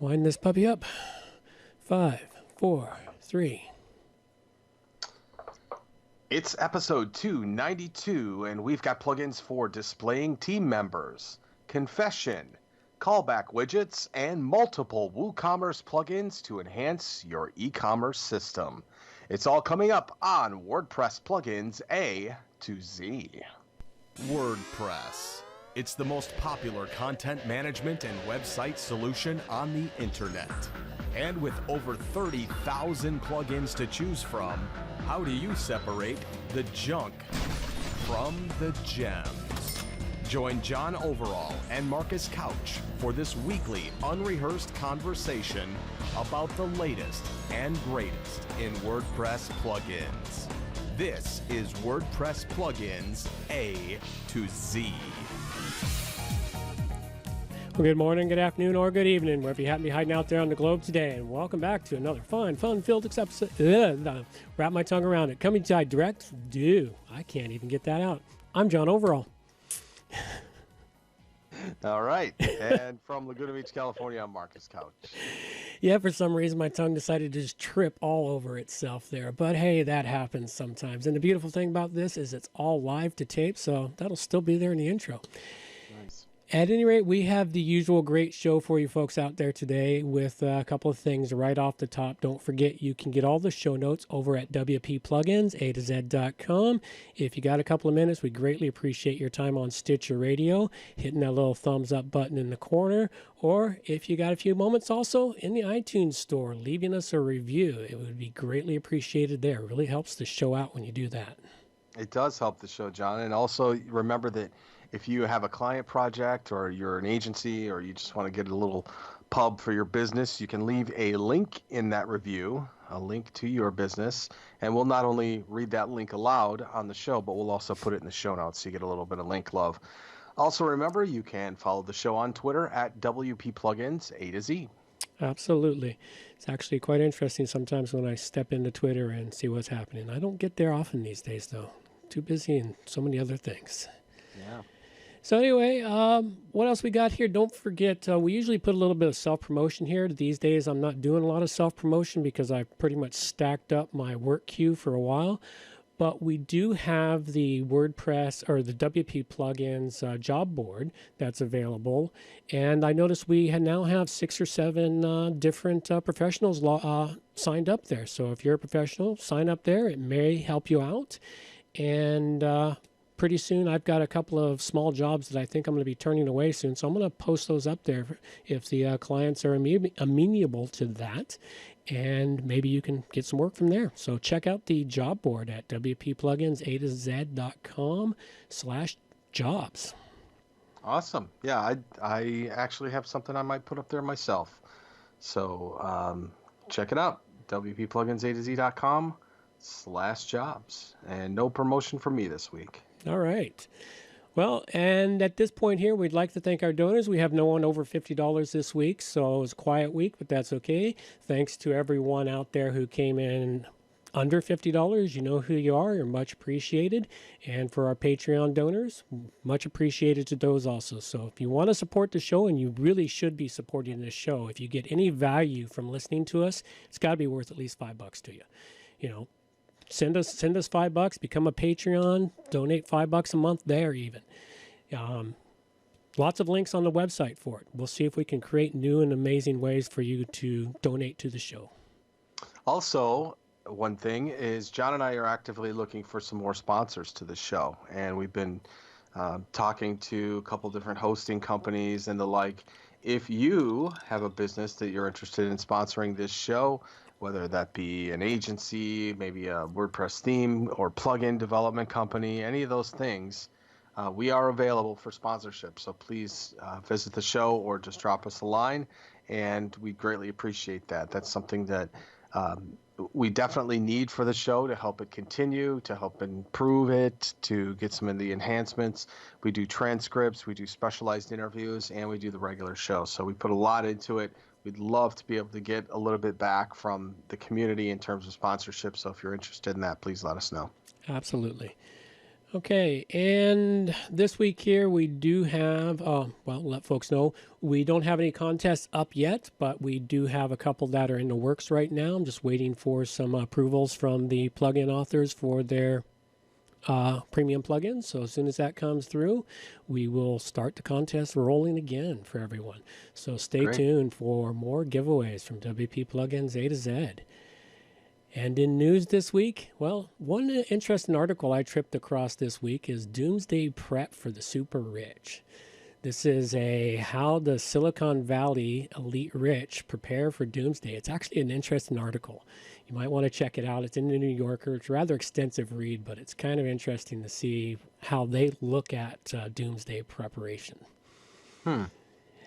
Wind this puppy up. 5, 4, 3. It's episode 292, and we've got plugins for displaying team members, confession, callback widgets, and multiple WooCommerce plugins to enhance your e-commerce system. It's all coming up on WordPress Plugins A-Z. WordPress. It's the most popular content management and website solution on the internet. And with over 30,000 plugins to choose from, how do you separate the junk from the gems? Join John Overall and Marcus Couch for this weekly unrehearsed conversation about the latest and greatest in WordPress plugins. This is WordPress Plugins A-Z. Well, good morning, good afternoon, or good evening, wherever you happen to be hiding out there on the globe today. And welcome back to another fun-filled episode. Wrap my tongue around it. Coming to you direct. I can't even get that out. I'm John Overall. All right. And from Laguna Beach, California, I'm Marcus Couch. Yeah, for some reason, my tongue decided to just trip all over itself there. But hey, that happens sometimes. And the beautiful thing about this is it's all live to tape, so that'll still be there in the intro. Nice. At any rate, we have the usual great show for you folks out there today with a couple of things right off the top. Don't forget, you can get all the show notes over at WPPluginsAtoZ.com. If you got a couple of minutes, we greatly appreciate your time on Stitcher Radio, hitting that little thumbs up button in the corner, or if you got a few moments also in the iTunes store, leaving us a review. It would be greatly appreciated there. It really helps the show out when you do that. It does help the show, John. And also remember that if you have a client project or you're an agency or you just want to get a little pub for your business, you can leave a link in that review, a link to your business, and we'll not only read that link aloud on the show, but we'll also put it in the show notes so you get a little bit of link love. Also remember, you can follow the show on Twitter at WPPluginsAtoZ. Absolutely. It's actually quite interesting sometimes when I step into Twitter and see what's happening. I don't get there often these days, though. Too busy and so many other things. Yeah. So anyway, what else we got here? Don't forget, we usually put a little bit of self-promotion here. These days, I'm not doing a lot of self-promotion because I've pretty much stacked up my work queue for a while. But we do have the WordPress or the WP Plugins job board that's available. And I noticed we now have 6 or 7 different professionals signed up there. So if you're a professional, sign up there. It may help you out. And pretty soon I've got a couple of small jobs that I think I'm going to be turning away soon. So I'm going to post those up there if the clients are amenable to that. And maybe you can get some work from there. So check out the job board at WPPluginsAtoZ.com/jobs. Awesome. Yeah, I actually have something I might put up there myself. So check it out. WPPluginsAtoZ.com/jobs. And no promotion for me this week. All right. Well, and at this point here, we'd like to thank our donors. We have no one over $50 this week, so it was a quiet week, but that's okay. Thanks to everyone out there who came in under $50. You know who you are. You're much appreciated. And for our Patreon donors, much appreciated to those also. So if you want to support the show, and you really should be supporting this show, if you get any value from listening to us, it's got to be worth at least $5 to you. You know, send us $5, become a Patreon, donate $5 a month there even. Lots of links on the website for it. We'll see if we can create new and amazing ways for you to donate to the show. Also, one thing is John and I are actively looking for some more sponsors to the show. And we've been talking to a couple different hosting companies and the like. If you have a business that you're interested in sponsoring this show, whether that be an agency, maybe a WordPress theme or plugin development company, any of those things, we are available for sponsorship. So please visit the show or just drop us a line, and we greatly appreciate that. That's something that we definitely need for the show to help it continue, to help improve it, to get some of the enhancements. We do transcripts, we do specialized interviews, and we do the regular show. So we put a lot into it. We'd love to be able to get a little bit back from the community in terms of sponsorship. So if you're interested in that, please let us know. Absolutely. Okay, and this week here we do have, let folks know, we don't have any contests up yet, but we do have a couple that are in the works right now. I'm just waiting for some approvals from the plugin authors for their premium plugins. So as soon as that comes through, we will start the contest rolling again for everyone. So stay tuned for more giveaways from WP Plugins A-Z. And in news this week, well, one interesting article I tripped across this week is Doomsday Prep for the Super Rich. This is how the Silicon Valley elite rich prepare for doomsday. It's actually an interesting article. You might want to check it out. It's in the New Yorker. It's a rather extensive read, but it's kind of interesting to see how they look at doomsday preparation.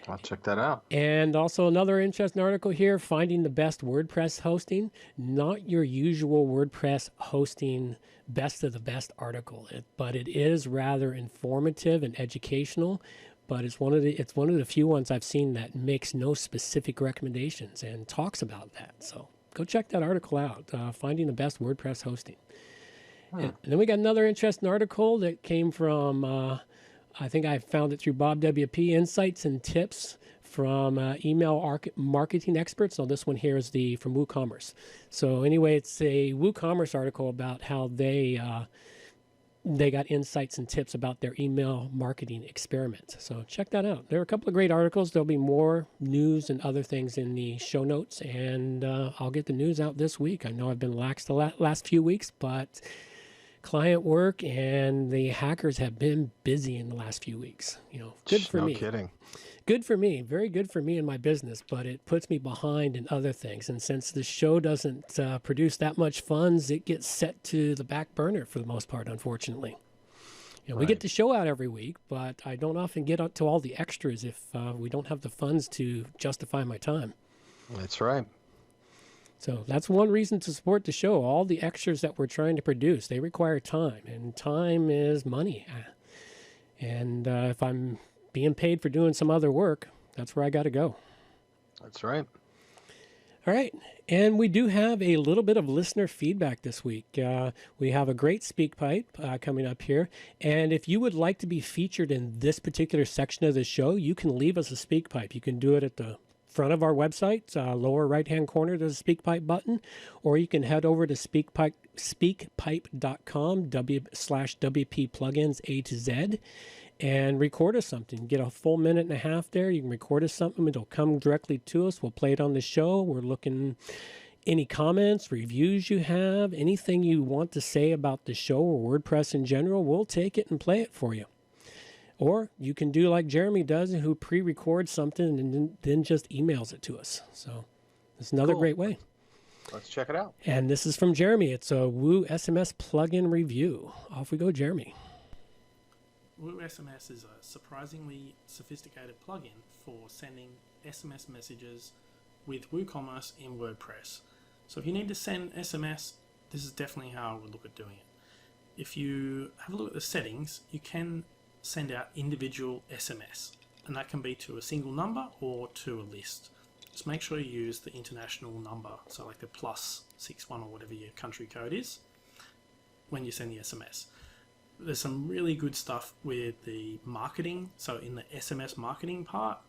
I'll check that out. And also another interesting article here, finding the best WordPress hosting. Not your usual WordPress hosting best of the best article, but it is rather informative and educational. But it's one of the few ones I've seen that makes no specific recommendations and talks about that. So go check that article out, finding the best WordPress hosting. And then we got another interesting article that came from I think I found it through Bob WP, Insights and Tips from email marketing experts. So this one here is from WooCommerce. So anyway, it's a WooCommerce article about how they got insights and tips about their email marketing experiment. So check that out. There are a couple of great articles. There'll be more news and other things in the show notes, and I'll get the news out this week. I know I've been lax the last few weeks, but client work and the hackers have been busy in the last few weeks. Good for me. No kidding. Good for me. Very good for me and my business, but it puts me behind in other things. And since the show doesn't produce that much funds, it gets set to the back burner for the most part, unfortunately. We get the show out every week, but I don't often get up to all the extras if we don't have the funds to justify my time. That's right. So that's one reason to support the show. All the extras that we're trying to produce, they require time, and time is money. And if I'm being paid for doing some other work, that's where I got to go. That's right. All right. And we do have a little bit of listener feedback this week. We have a great SpeakPipe coming up here. And if you would like to be featured in this particular section of the show, you can leave us a SpeakPipe. You can do it at the front of our website, lower right-hand corner, there's a SpeakPipe button, or you can head over to speakpipe.com /WPPluginsAtoZ and record us something. Get a full minute and a half there. You can record us something. It'll come directly to us. We'll play it on the show. We're looking any comments, reviews you have, anything you want to say about the show or WordPress in general, we'll take it and play it for you. Or you can do like Jeremy does, who pre-records something and then just emails it to us. So it's another great way. Let's check it out. And this is from Jeremy. It's a Woo SMS plugin review. Off we go, Jeremy. Woo SMS is a surprisingly sophisticated plugin for sending SMS messages with WooCommerce in WordPress. So if you need to send SMS, this is definitely how I would look at doing it. If you have a look at the settings, you can send out individual SMS, and that can be to a single number or to a list. Just make sure you use the international number, so like the +61 or whatever your country code is, when you send the SMS. There's some really good stuff with the marketing. So in the SMS marketing part,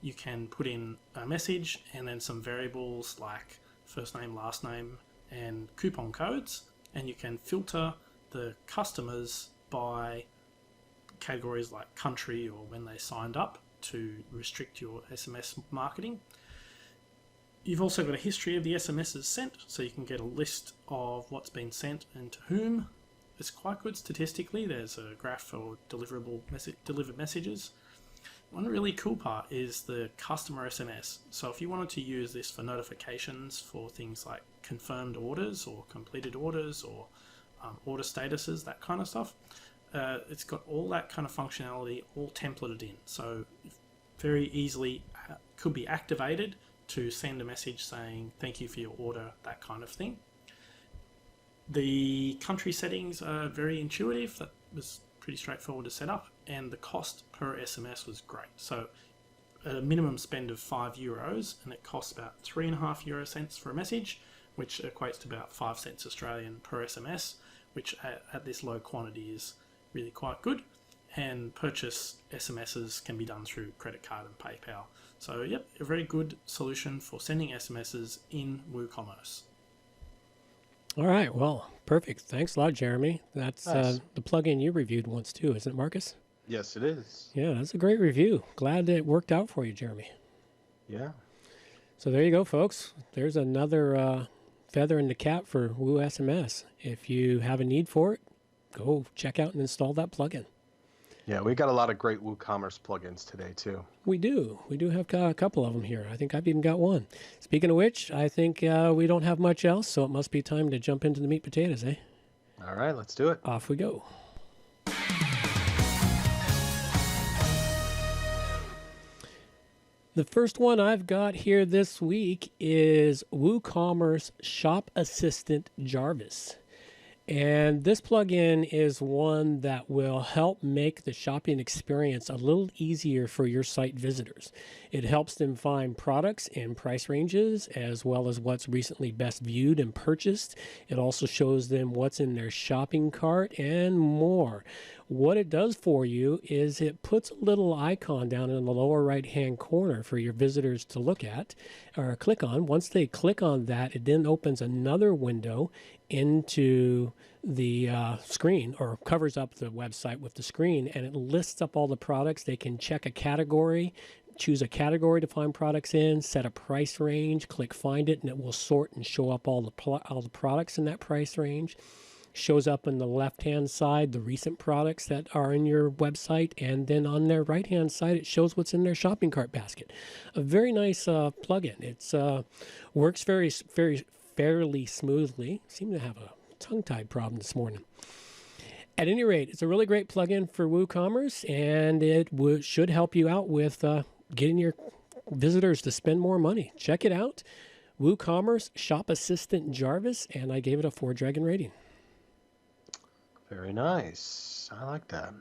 you can put in a message and then some variables like first name, last name, and coupon codes, and you can filter the customers by categories like country or when they signed up to restrict your SMS marketing. You've also got a history of the SMSs sent, so you can get a list of what's been sent and to whom. It's quite good statistically. There's a graph for delivered messages. One really cool part is the customer SMS. So if you wanted to use this for notifications for things like confirmed orders or completed orders or order statuses, that kind of stuff, it's got all that kind of functionality all templated in. So very easily could be activated to send a message saying thank you for your order, that kind of thing. The country settings are very intuitive. That was pretty straightforward to set up, and the cost per SMS was great. So a minimum spend of €5, and it costs about 3.5 euro cents for a message, which equates to about 5 cents Australian per SMS, which at this low quantity is really quite good. And purchase SMSs can be done through credit card and PayPal. So, yep, a very good solution for sending SMSs in WooCommerce. All right, well, perfect. Thanks a lot, Jeremy. That's Nice. the plugin you reviewed once too, isn't it, Marcus? Yes, it is. Yeah, that's a great review. Glad that it worked out for you, Jeremy. Yeah. So there you go, folks. There's another feather in the cap for Woo SMS. If you have a need for it, go check out and install that plugin. Yeah, we got a lot of great WooCommerce plugins today, too. We do. We do have a couple of them here. I think I've even got one. Speaking of which, I think we don't have much else, so it must be time to jump into the meat potatoes, eh? All right, let's do it. Off we go. The first one I've got here this week is WooCommerce Shop Assistant Jarvis. And this plugin is one that will help make the shopping experience a little easier for your site visitors. It helps them find products and price ranges, as well as what's recently best viewed and purchased. It also shows them what's in their shopping cart and more. What it does for you is it puts a little icon down in the lower right-hand corner for your visitors to look at or click on. Once they click on that, it then opens another window into the screen, or covers up the website with the screen, and it lists up all the products. They can check a category, choose a category to find products in, set a price range, click find it, and it will sort and show up all the products in that price range. Shows up on the left-hand side the recent products that are in your website, and then on their right-hand side it shows what's in their shopping cart basket. A very nice plugin. It's works fairly smoothly. Seem to have a tongue-tied problem this morning. At any rate, it's a really great plugin for WooCommerce, and it should help you out with getting your visitors to spend more money. Check it out. WooCommerce Shop Assistant Jarvis, and I gave it a 4-dragon rating. Very nice. I like that.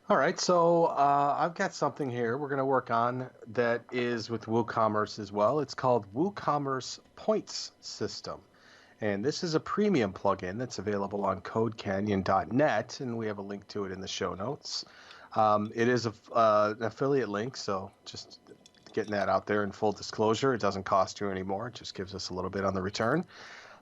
All right, so I've got something here we're going to work on that is with WooCommerce as well. It's called WooCommerce Points System. And this is a premium plugin that's available on codecanyon.net, and we have a link to it in the show notes. It is an affiliate link, so just getting that out there in full disclosure. It doesn't cost you anymore. It just gives us a little bit on the return.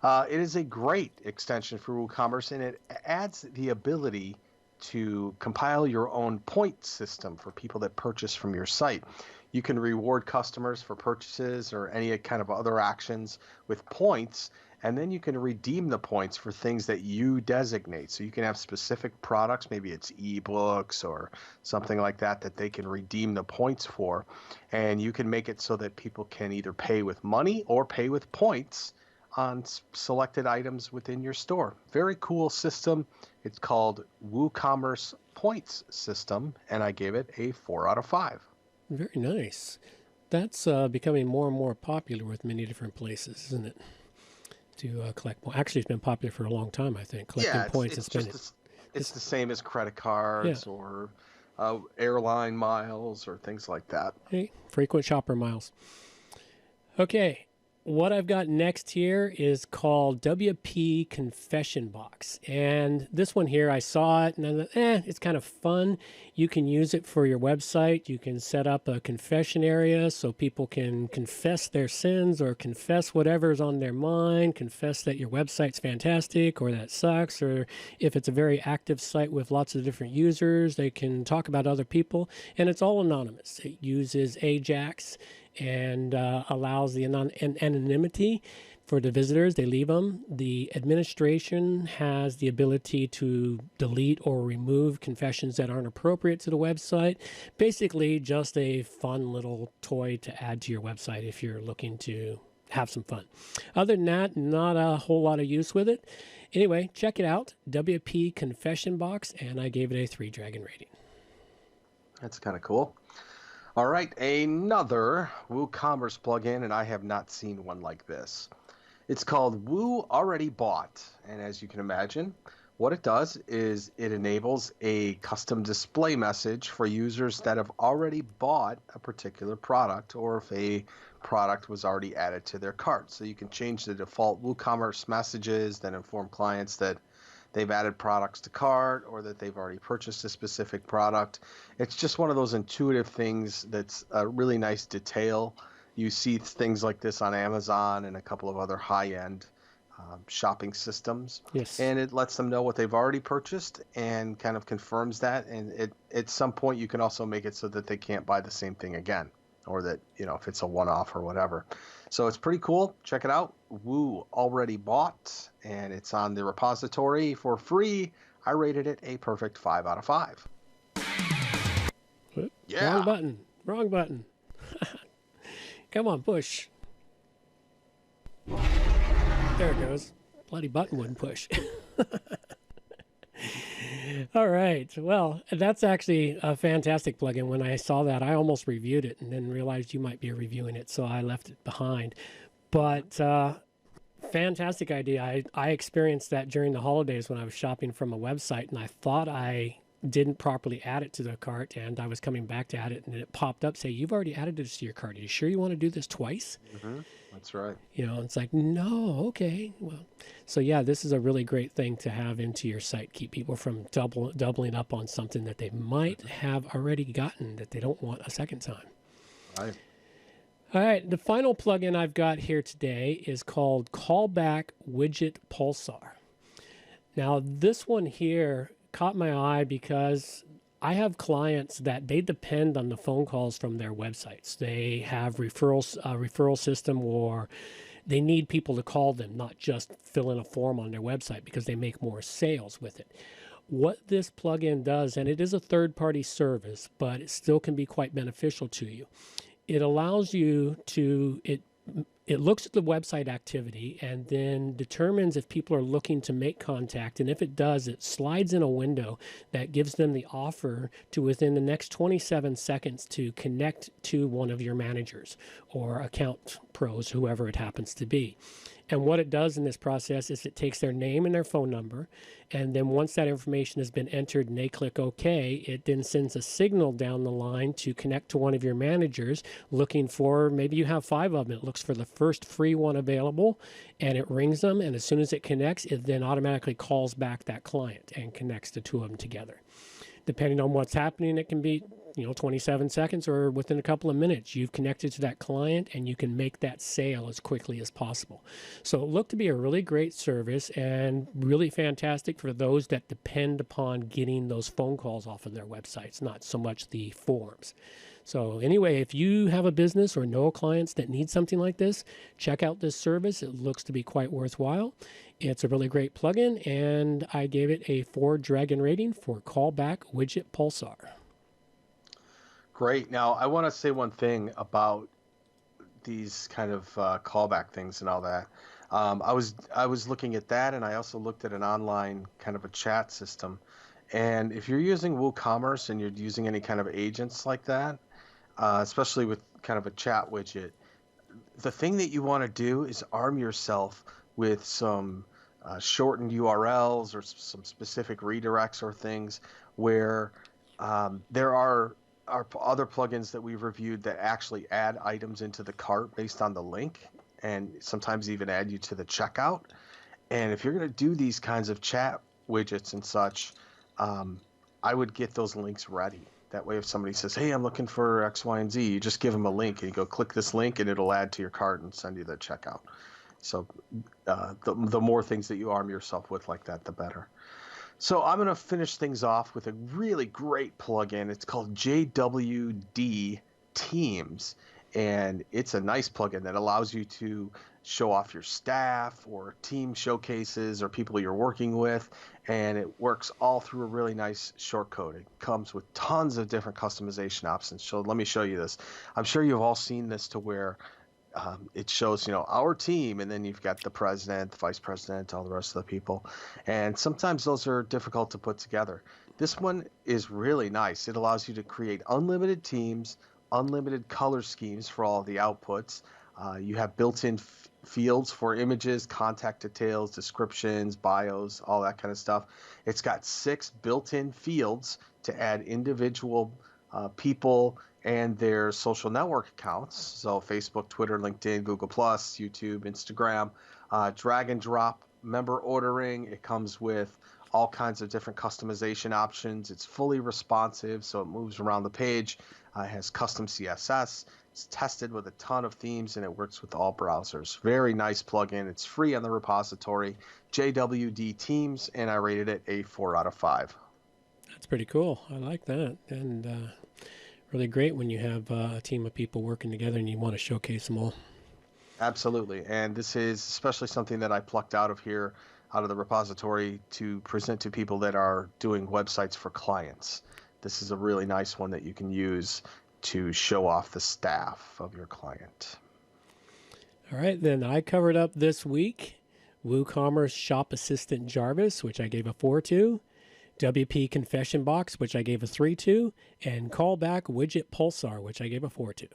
It is a great extension for WooCommerce, and it adds the ability to compile your own point system for people that purchase from your site. You can reward customers for purchases or any kind of other actions with points, and then you can redeem the points for things that you designate. So you can have specific products, maybe it's ebooks or something like that, that they can redeem the points for. And you can make it so that people can either pay with money or pay with points on selected items within your store. Very cool system. It's called WooCommerce Points System, and I gave it a 4 out of 5. Very nice. That's becoming more and more popular with many different places, isn't it? To collect points. Actually, it's been popular for a long time, I think. Collecting points and spending. It's the same as credit cards or airline miles or things like that. Hey, frequent shopper miles. Okay. What I've got next here is called WP Confession Box. And this one here, I saw it and I thought, it's kind of fun. You can use it for your website. You can set up a confession area so people can confess their sins or confess whatever's on their mind, confess that your website's fantastic or that sucks, or if it's a very active site with lots of different users, they can talk about other people. And it's all anonymous. It uses Ajax and allows the anonymity for the visitors. They leave them. The administration has the ability to delete or remove confessions that aren't appropriate to the website. Basically, just a fun little toy to add to your website if you're looking to have some fun. Other than that, not a whole lot of use with it. Anyway, check it out, WP Confession Box, and I gave it a 3-dragon rating. That's kind of cool. All right, another WooCommerce plugin, and I have not seen one like this. It's called Woo Already Bought, and as you can imagine, what it does is it enables a custom display message for users that have already bought a particular product, or if a product was already added to their cart. So you can change the default WooCommerce messages that inform clients that they've added products to cart or that they've already purchased a specific product. It's just one of those intuitive things that's a really nice detail. You see things like this on Amazon and a couple of other high-end shopping systems. Yes. And it lets them know what they've already purchased and kind of confirms that. And at some point, you can also make it so that they can't buy the same thing again, or that, if it's a one-off or whatever. So it's pretty cool. Check it out. Woo already bought, and it's on the repository for free. I rated it a perfect 5 out of 5. Yeah. Wrong button. Come on, push. There it goes. Bloody button wouldn't push. All right. Well, that's actually a fantastic plugin. When I saw that, I almost reviewed it and then realized you might be reviewing it, so I left it behind. But fantastic idea. I experienced that during the holidays when I was shopping from a website, and I thought I didn't properly add it to the cart, and I was coming back to add it, and it popped up, say, you've already added this to your cart. Are you sure you want to do this twice? Mm-hmm. That's right. It's like, no, okay. Well, so yeah, this is a really great thing to have into your site. Keep people from doubling up on something that they might have already gotten that they don't want a second time. Right. All right, the final plugin I've got here today is called Callback Widget Pulsar. Now, this one here caught my eye because I have clients that they depend on the phone calls from their websites. They have referral system, or they need people to call them, not just fill in a form on their website, because they make more sales with it. What this plugin does, and it is a third-party service, but it still can be quite beneficial to you. It allows you to, it looks at the website activity and then determines if people are looking to make contact. And if it does, it slides in a window that gives them the offer to, within the next 27 seconds, to connect to one of your managers or account pros, whoever it happens to be. And what it does in this process is it takes their name and their phone number, and then once that information has been entered and they click OK, it then sends a signal down the line to connect to one of your managers looking for, maybe you have 5 of them, it looks for the first free one available, and it rings them, and as soon as it connects, it then automatically calls back that client and connects the 2 of them together. Depending on what's happening, it can be 27 seconds or within a couple of minutes. You've connected to that client and you can make that sale as quickly as possible. So it looked to be a really great service and really fantastic for those that depend upon getting those phone calls off of their websites, not so much the forms. So anyway, if you have a business or know clients that need something like this, check out this service. It looks to be quite worthwhile. It's a really great plugin, and I gave it a 4 dragon rating for Callback Widget Pulsar. Great. Now, I want to say one thing about these kind of callback things and all that. I was looking at that, and I also looked at an online kind of a chat system. And if you're using WooCommerce and you're using any kind of agents like that, especially with kind of a chat widget, the thing that you want to do is arm yourself with some shortened URLs or some specific redirects or things where there are other plugins that we've reviewed that actually add items into the cart based on the link, and sometimes even add you to the checkout. And if you're going to do these kinds of chat widgets and such, I would get those links ready. That way, if somebody says, hey, I'm looking for X, Y, and Z, you just give them a link and you go click this link and it'll add to your cart and send you the checkout. So the more things that you arm yourself with like that, the better. So I'm going to finish things off with a really great plugin. It's called JWD Teams, and it's a nice plugin that allows you to show off your staff or team showcases or people you're working with, and it works all through a really nice shortcode. It comes with tons of different customization options. So let me show you this. I'm sure you've all seen this to where it shows, our team, and then you've got the president, the vice president, all the rest of the people. And sometimes those are difficult to put together. This one is really nice. It allows you to create unlimited teams, unlimited color schemes for all of the outputs. You have built-in fields for images, contact details, descriptions, bios, all that kind of stuff. It's got 6 built-in fields to add individual people and their social network accounts. So Facebook, Twitter, LinkedIn, Google+, YouTube, Instagram, drag and drop member ordering. It comes with all kinds of different customization options. It's fully responsive, so it moves around the page. It has custom CSS. It's tested with a ton of themes, and it works with all browsers. Very nice plugin. It's free on the repository, JWD Teams, and I rated it a 4 out of 5. That's pretty cool. I like that. And really great when you have a team of people working together and you want to showcase them all. Absolutely. And this is especially something that I plucked out of the repository to present to people that are doing websites for clients. This is a really nice one that you can use to show off the staff of your client. All right, then I covered up this week WooCommerce Shop Assistant Jarvis, which I gave a 4 to, WP Confession Box, which I gave a 3 to, and Callback Widget Pulsar, which I gave a 4 to.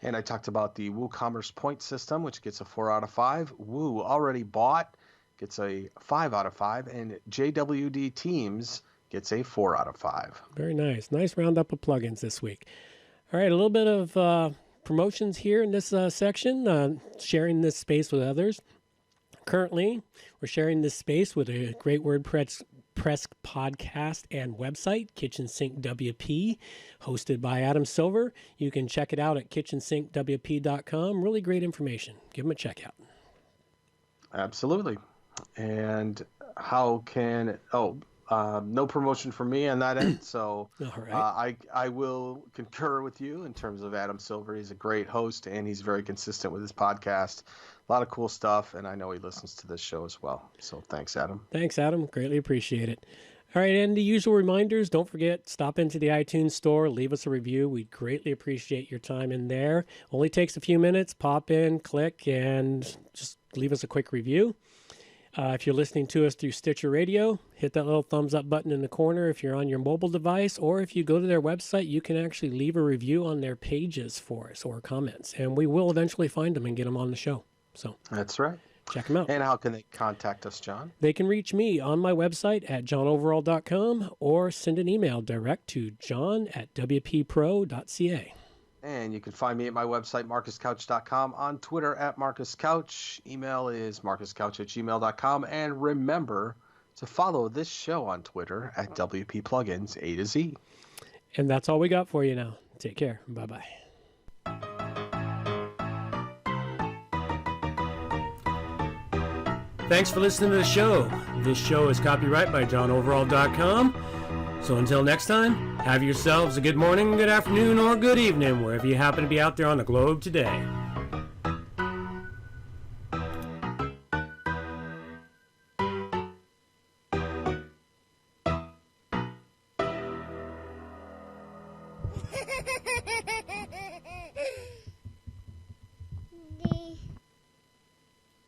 And I talked about the WooCommerce point system, which gets a 4 out of 5. Woo already bought gets a 5 out of 5, and JWD Teams gets a 4 out of 5. Very nice. Nice roundup of plugins this week. All right, a little bit of promotions here in this section, sharing this space with others. Currently, we're sharing this space with a great WordPress podcast and website, Kitchen Sink WP, hosted by Adam Silver. You can check it out at kitchensinkwp.com. Really great information. Give them a check out. Absolutely. And how can no promotion for me on that end, so All right. I will concur with you in terms of Adam Silver. He's a great host, and he's very consistent with his podcast. A lot of cool stuff, and I know he listens to this show as well. So thanks, Adam. Thanks, Adam. Greatly appreciate it. All right, and the usual reminders, don't forget, stop into the iTunes store, leave us a review. We'd greatly appreciate your time in there. Only takes a few minutes. Pop in, click, and just leave us a quick review. If you're listening to us through Stitcher Radio, hit that little thumbs up button in the corner if you're on your mobile device, or if you go to their website, you can actually leave a review on their pages for us or comments, and we will eventually find them and get them on the show. So That's right. check them out. And how can they contact us, John? They can reach me on my website at johnoverall.com or send an email direct to john@wppro.ca. And you can find me at my website, marcuscouch.com, on Twitter at marcuscouch. Email is marcuscouch@gmail.com. And remember to follow this show on Twitter at WPPluginsAtoZ. And that's all we got for you now. Take care. Bye-bye. Thanks for listening to the show. This show is copyright by johnoverall.com. So until next time, have yourselves a good morning, good afternoon, or good evening, wherever you happen to be out there on the globe today.